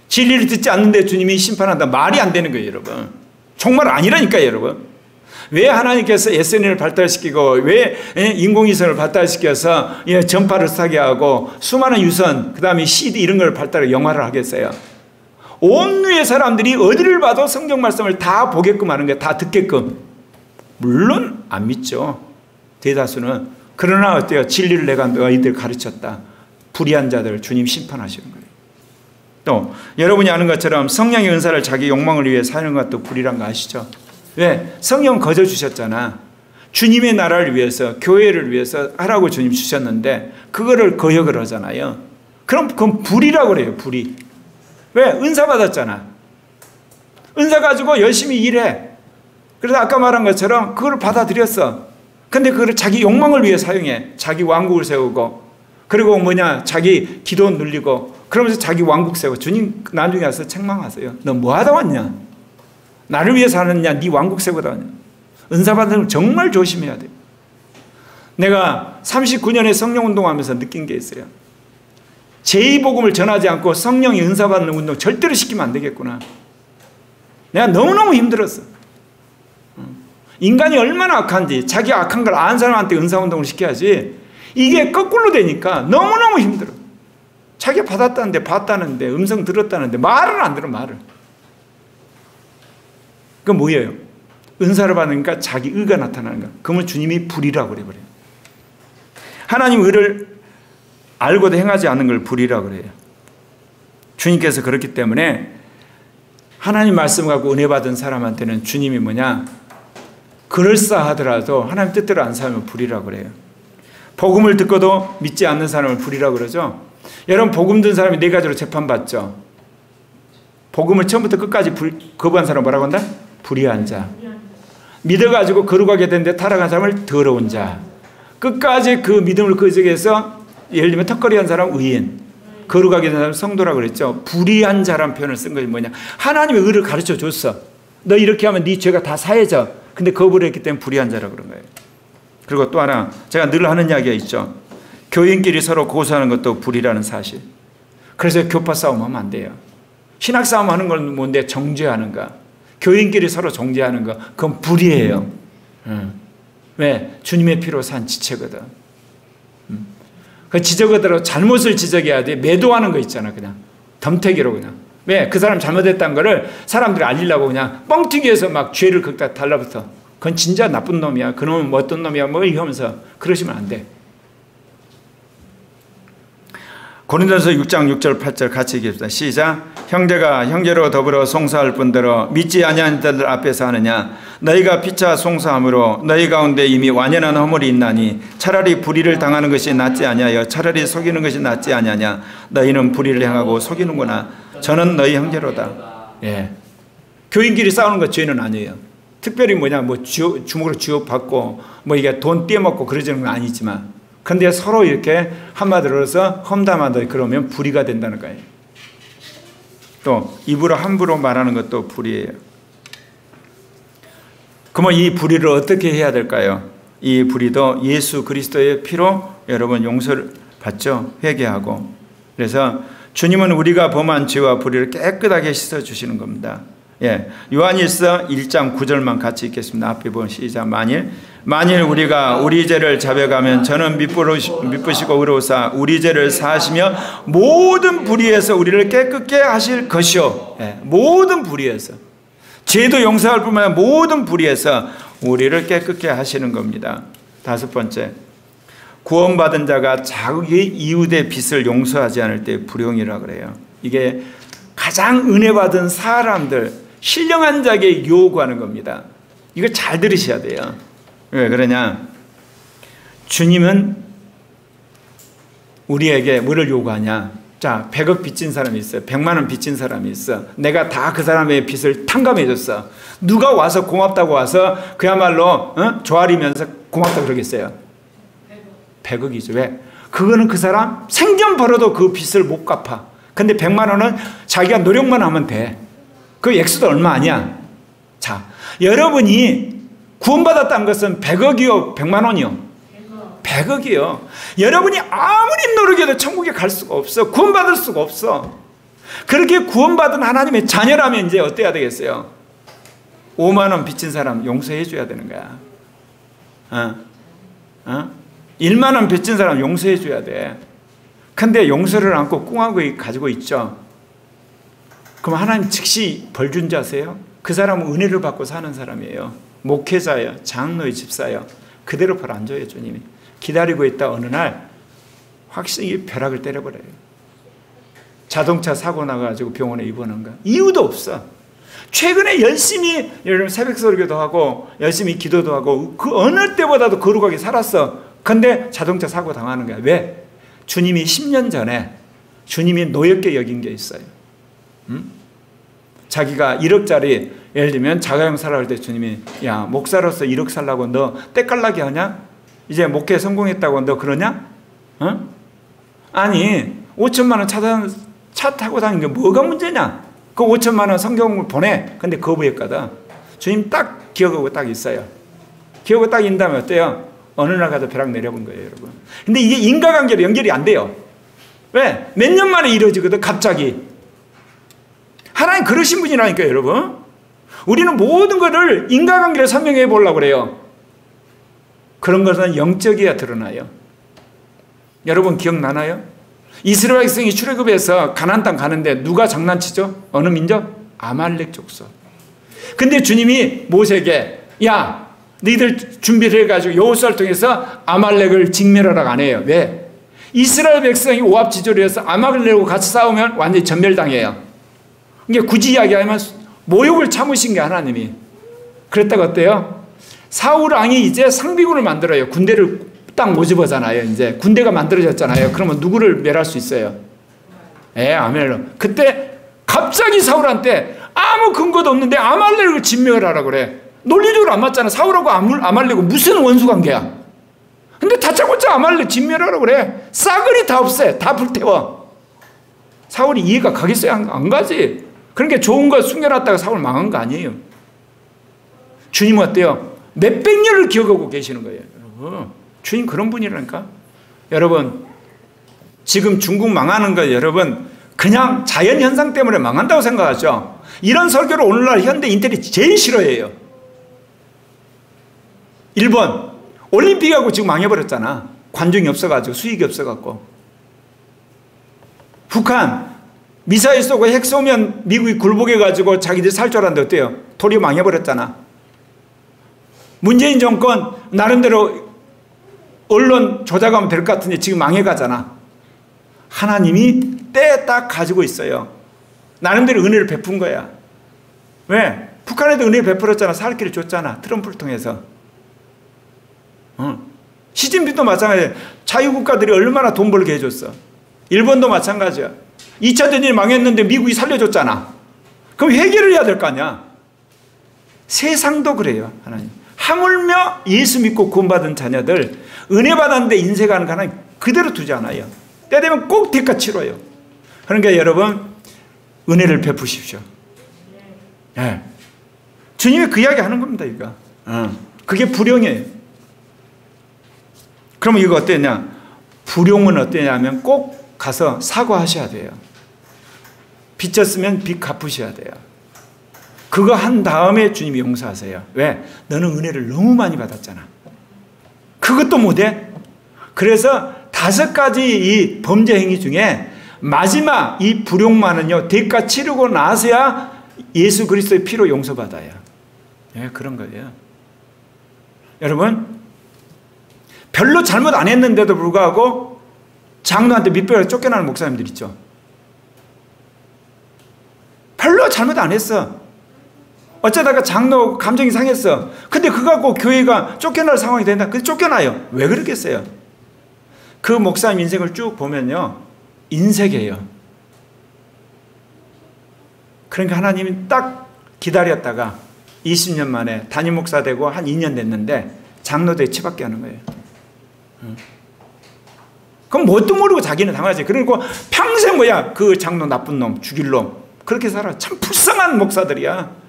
A: 진리를 듣지 않는데 주님이 심판한다. 말이 안 되는 거예요, 여러분. 정말 아니라니까요, 여러분. 왜 하나님께서 SNS를 발달시키고 왜 인공위성을 발달시켜서 전파를 사게 하고 수많은 유선, 그 다음에 CD 이런 걸 발달해 영화를 하겠어요? 온누의 사람들이 어디를 봐도 성경 말씀을 다 보게끔 하는 거예요. 다 듣게끔. 물론 안 믿죠. 대다수는. 그러나 어때요? 진리를 내가 너희들 가르쳤다. 불의한 자들 주님 심판하시는 거예요. 또 여러분이 아는 것처럼 성령의 은사를 자기 욕망을 위해 사는 것도 불의란 거 아시죠? 왜? 성령 거저 주셨잖아. 주님의 나라를 위해서 교회를 위해서 하라고 주님 주셨는데 그거를 거역을 하잖아요. 그럼 그건 불의라고 그래요. 불의. 왜? 은사 받았잖아. 은사 가지고 열심히 일해. 그래서 아까 말한 것처럼 그걸 받아들였어. 근데 그걸 자기 욕망을 위해 사용해. 자기 왕국을 세우고 그리고 자기 기도 눌리고 그러면서 자기 왕국 세우고 주님 나중에 와서 책망하세요. 너 뭐 하다 왔냐? 나를 위해서 하느냐? 네 왕국 세우다 하냐? 은사 받는 걸 정말 조심해야 돼요. 내가 39년의 성령 운동하면서 느낀 게 있어요. 제2복음을 전하지 않고 성령이 은사 받는 운동 절대로 시키면 안 되겠구나. 내가 너무너무 힘들었어. 인간이 얼마나 악한지 자기 악한 걸 아는 사람한테 은사 운동을 시켜야지. 이게 거꾸로 되니까 너무너무 힘들어. 자기가 받았다는데 봤다는데 음성 들었다는데 말을 안 들어. 말을. 그건 뭐예요? 은사를 받으니까 자기 의가 나타나는 거야. 그러면 주님이 불이라고 그래버려요. 하나님 의를 알고도 행하지 않는 걸 불이라고 그래요. 주님께서 그렇기 때문에 하나님 말씀 갖고 은혜 받은 사람한테는 주님이 뭐냐? 그럴싸하더라도 하나님 뜻대로 안 살면 불이라고 그래요. 복음을 듣고도 믿지 않는 사람을 불이라고 그러죠. 여러분 복음 든 사람이 네 가지로 재판받죠. 복음을 처음부터 끝까지 거부한 사람 뭐라고 한다? 불의한 자. 믿어가지고 거룩하게 됐는데 타락한 사람을 더러운 자. 끝까지 그 믿음을 거역해서 예를 들면 턱걸이한 사람 의인, 거룩하게 된 사람 성도라고 그랬죠. 불의한 자라는 표현을 쓴 것이 뭐냐? 하나님의 의를 가르쳐 줬어. 너 이렇게 하면 네 죄가 다 사해져. 근데 거부를 했기 때문에 불의한 자라고 그런 거예요. 그리고 또 하나 제가 늘 하는 이야기가 있죠. 교인끼리 서로 고소하는 것도 불의라는 사실. 그래서 교파 싸움하면 안 돼요. 신학 싸움 하는 건 뭔데? 정죄하는 거. 교인끼리 서로 정죄하는 거. 그건 불의예요. 왜? 주님의 피로 산 지체거든. 그 지적하더라도 잘못을 지적해야 돼. 매도하는 거 있잖아. 그냥 덤태기로 그냥. 왜? 그 사람 잘못했다는 거를 사람들이 알리려고 그냥 뻥튀기해서 막 죄를 거기다 달라붙어. 그건 진짜 나쁜 놈이야. 그놈은 뭐 어떤 놈이야. 뭐 이러면서 그러시면 안 돼. 고린도전서 6장 6절 8절 같이 읽읍시다. 시작. 형제가 형제로 더불어 송사할 뿐더러 믿지 아니하는 자들 앞에서 하느냐? 너희가 피차 송사함으로 너희 가운데 이미 완연한 허물이 있나니 차라리 불의를 당하는 것이 낫지 아니하여 차라리 속이는 것이 낫지 아니하냐? 너희는 불의를 행하고 속이는구나. 저는 너희 형제로다. 예. 교인끼리 싸우는 거 죄는 아니에요. 특별히 뭐냐, 뭐 주먹으로 쥐어받고 뭐 이게 돈 떼먹고 그러지는 건 아니지만, 근데 서로 이렇게 한마디로 해서 험담하다 그러면 불의가 된다는 거예요. 또 입으로 함부로 말하는 것도 불의예요. 그러면 이 불의를 어떻게 해야 될까요? 이 불의도 예수 그리스도의 피로 여러분 용서를 받죠. 회개하고. 그래서 주님은 우리가 범한 죄와 불의를 깨끗하게 씻어주시는 겁니다. 예, 요한일서 1장 9절만 같이 읽겠습니다. 앞에 보면 시작. 만일 우리가 우리 죄를 자백하면 저는 미쁘시고 의로우사 우리 죄를 사하시며 모든 불의에서 우리를 깨끗게 하실 것이요. 예, 모든 불의에서. 죄도 용서할 뿐만 아니라 모든 불의에서 우리를 깨끗게 하시는 겁니다. 다섯 번째, 구원받은 자가 자기 이웃의 빚을 용서하지 않을 때 불용이라고 그래요. 이게 가장 은혜 받은 사람들, 신령한 자에게 요구하는 겁니다. 이거 잘 들으셔야 돼요. 왜 그러냐? 주님은 우리에게 뭐를 요구하냐? 자, 100억 빚진 사람이 있어요. 100만 원 빚진 사람이 있어. 내가 다 그 사람의 빚을 탕감해 줬어. 누가 와서 고맙다고 와서 그야말로 조아리면서 고맙다고 그러겠어요? 100억이죠. 왜? 그거는 그 사람 생전 벌어도 그 빚을 못 갚아. 근데 100만 원은 자기가 노력만 하면 돼. 그 액수도 얼마 아니야. 자, 여러분이 구원받았다는 것은 100억이요, 100만 원이요? 100억이요. 여러분이 아무리 노력해도 천국에 갈 수가 없어. 구원받을 수가 없어. 그렇게 구원받은 하나님의 자녀라면 이제 어때야 되겠어요? 5만 원 빚진 사람 용서해 줘야 되는 거야. 1만 원 빚진 사람 용서해 줘야 돼. 근데 용서를 않고 꿍하고 가지고 있죠. 그럼 하나님 즉시 벌 준 자세요? 그 사람은 은혜를 받고 사는 사람이에요. 목회자예요. 장로의 집사예요. 그대로 벌 안 줘요, 주님이. 기다리고 있다 어느 날 확실히 벼락을 때려버려요. 자동차 사고 나가지고 병원에 입원한 거. 이유도 없어. 최근에 열심히 여러분 새벽 설교도 하고 열심히 기도도 하고 그 어느 때보다도 거룩하게 살았어. 근데 자동차 사고 당하는 거야. 왜? 주님이 10년 전에 주님이 노엽게 여긴 게 있어요. 자기가 1억짜리 예를 들면 자가용 사라 할 때 주님이 야 목사로서 1억 살라고 너 때깔나게 하냐? 이제 목회 성공했다고 너 그러냐? 아니 5천만 원 차 타고 다니는 게 뭐가 문제냐? 그 5천만 원 성경을 보내. 근데 거부했거든. 주님 딱 기억하고 딱 있어요. 기억하고 딱 있다면 어때요? 어느 날 가서 벼락 내려본 거예요, 여러분. 근데 이게 인과관계로 연결이 안 돼요. 왜? 몇 년 만에 이루어지거든, 갑자기. 하나님 그러신 분이라니까요, 여러분. 우리는 모든 것을 인과관계로 설명해 보려고 그래요. 그런 것은 영적이야 드러나요. 여러분 기억나나요? 이스라엘 백성이 출애굽해서 가나안 땅 가는데 누가 장난치죠? 어느 민족? 아말렉 족속. 근데 주님이 모세에게 야, 너희들 준비를 해가지고 여호수아를 통해서 아말렉을 직멸하라고 안 해요. 왜? 이스라엘 백성이 오합지졸이어서 아말렉하고 같이 싸우면 완전히 전멸당해요. 이게 굳이 이야기하면 모욕을 참으신 게 하나님이. 그랬다가 어때요? 사울 왕이 이제 상비군을 만들어요. 군대를 딱 모집하잖아요. 이제 군대가 만들어졌잖아요. 그러면 누구를 멸할 수 있어요? 아멜렉. 그때 갑자기 사울한테 아무 근거도 없는데 아말렉을 진멸하라고 그래. 논리적으로 안 맞잖아. 사울하고 아말렉은 무슨 원수관계야. 근데 다짜고짜 아말렉 진멸하라고 그래. 싸그리 다 없애. 다 불태워. 사울이 이해가 가겠어요? 안 가지. 그러니까 좋은 거 숨겨놨다가 사울 망한 거 아니에요. 주님은 어때요? 몇백 년을 기억하고 계시는 거예요. 여러분, 주님 그런 분이라니까. 여러분, 지금 중국 망하는 거 여러분 그냥 자연현상 때문에 망한다고 생각하죠. 이런 설교를 오늘날 현대 인텔이 제일 싫어해요. 일본 올림픽하고 지금 망해버렸잖아. 관중이 없어가지고 수익이 없어갖고. 북한 미사일 쏘고 핵 쏘면 미국이 굴복해가지고 자기들 살 줄 알았는데 어때요? 도리어 망해버렸잖아. 문재인 정권 나름대로 언론 조작하면 될 것 같은데 지금 망해가잖아. 하나님이 때 딱 가지고 있어요. 나름대로 은혜를 베푼 거야. 왜? 북한에도 은혜 베풀었잖아. 살 길을 줬잖아. 트럼프를 통해서. 시진핑도 마찬가지야. 자유국가들이 얼마나 돈 벌게 해줬어. 일본도 마찬가지야. 2차 대전이 망했는데 미국이 살려줬잖아. 그럼 해결을 해야 될 거 아니야. 세상도 그래요. 하나님. 하물며 예수 믿고 구원받은 자녀들 은혜 받았는데 인색하는 하나님 그대로 두지 않아요. 때 되면 꼭 대가 치러요. 그러니까 여러분 은혜를 베푸십시오. 네. 주님이 그 이야기 하는 겁니다. 이거. 그게 불용이에요. 그러면 이거 어떠냐? 불용은 어떠냐면 꼭 가서 사과하셔야 돼요. 빚졌으면 빚 갚으셔야 돼요. 그거 한 다음에 주님이 용서하세요. 왜? 너는 은혜를 너무 많이 받았잖아. 그것도 못해? 그래서 5가지 이 범죄 행위 중에 마지막 이 불용만은요, 대가 치르고 나서야 예수 그리스도의 피로 용서받아요. 예, 그런 거예요. 여러분, 별로 잘못 안 했는데도 불구하고 장로한테 밑배로 쫓겨나는 목사님들 있죠. 별로 잘못 안 했어. 어쩌다가 장로 감정이 상했어. 근데 그거 갖고 교회가 쫓겨날 상황이 된다. 그래서 쫓겨나요. 왜 그러겠어요? 그 목사님 인생을 쭉 보면요, 인색이에요. 그러니까 하나님이 딱 기다렸다가 20년 만에 담임 목사 되고 한 2년 됐는데 장로대에 치받게 하는 거예요. 그럼 뭣도 모르고 자기는 당하지. 그리고 평생 뭐야, 그 장로 나쁜 놈, 죽일 놈, 그렇게 살아. 참 불쌍한 목사들이야.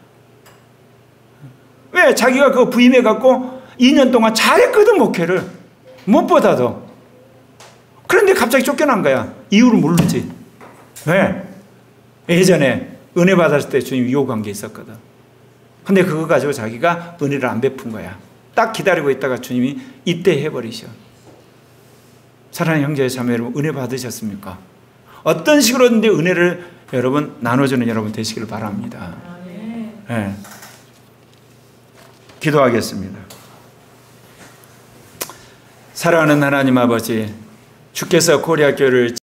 A: 왜? 자기가 그거 부임해갖고 2년 동안 잘했거든, 목회를. 무엇보다도. 그런데 갑자기 쫓겨난 거야. 이유를 모르지. 왜? 예전에 은혜 받았을 때 주님 유혹한 게 있었거든. 근데 그거 가지고 자기가 은혜를 안 베푼 거야. 딱 기다리고 있다가 주님이 이때 해버리셔. 사랑하는 형제 자매 여러분, 은혜 받으셨습니까? 어떤 식으로든지 은혜를 여러분 나눠주는 여러분 되시기를 바랍니다. 네. 기도하겠습니다. 사랑하는 하나님 아버지, 주께서 코리아 교회를